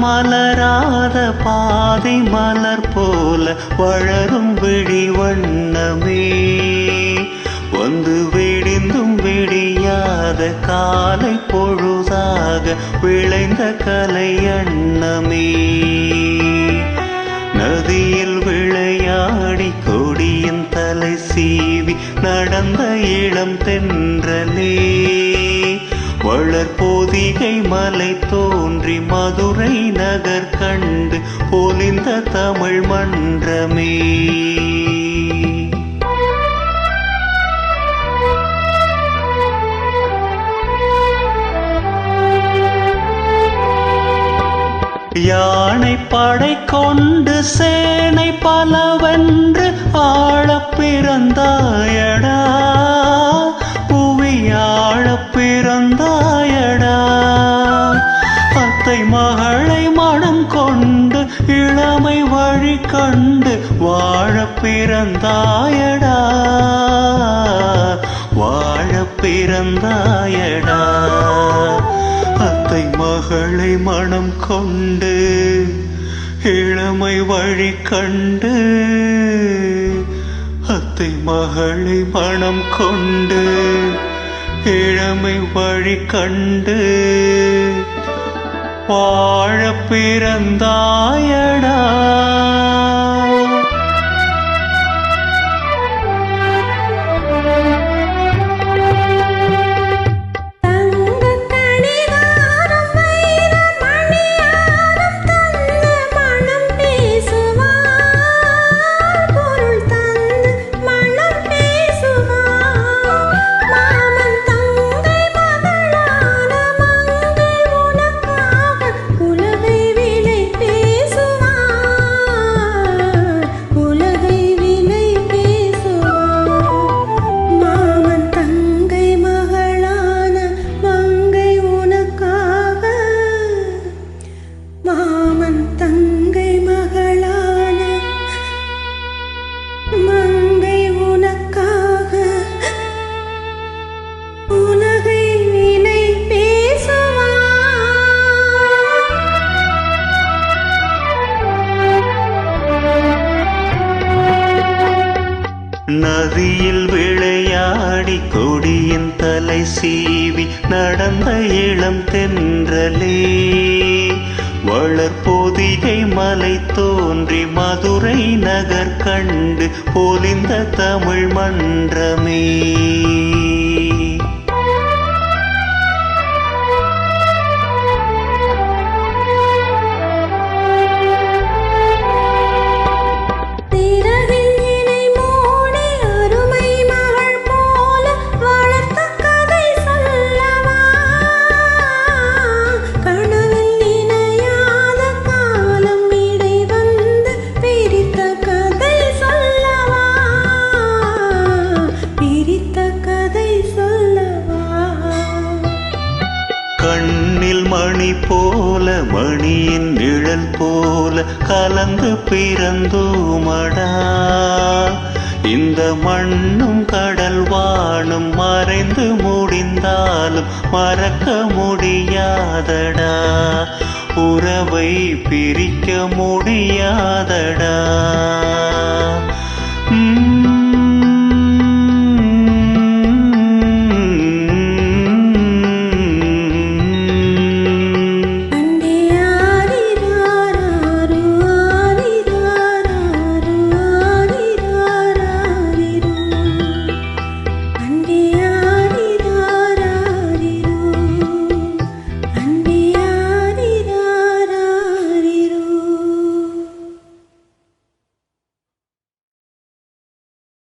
மலராத பாதை மலர் போல வளரும் விழி வண்ணமே, வந்து விடிந்தும் விடியாத காலை பொழுதாக விளைந்த கலை எண்ணமே. நதியில் விளையாடி கொடியின் தலை சீவி நடந்த இளம் தென்றலே, வளர்பொதிகை மலை தோன்றி மதுரை நகர் கண்டு பொலிந்த தமிழ் மன்றமே. யானை படை கொண்டு சேனை பலவென்று ஆளப் பிறந்தாயடா, புவி ஆளப் பிறந்தாயடா. அத்தை மகளை மனம் கொண்டு இளமை வழி கண்டு வாழப் பிறந்தாயடா, வாழப் பிறந்தாயடா. அத்தை மகளை மனம் கொண்டு இளமை வழி கண்டு, அத்தை மகளை மனம் கொண்டு இளமை வழி கண்டு வாழப் பிறந்தாயடா. நதியில் விளையாடி கொடியின் தலை சீவி நடந்த இளம் தென்றலே, வளர்பொதிகை மலை தோன்றி மதுரை நகர் கண்டு பொலிந்த தமிழ் மன்றமே. கண்ணில் மணி போல மணியின் நிழல் போல கலந்து பிறந்தோமடா, இந்த மண்ணும் கடல் வானும் மறைந்து முடிந்தாலும் மறக்க முடியாதடா, உறவை பிரிக்க முடியாதடா.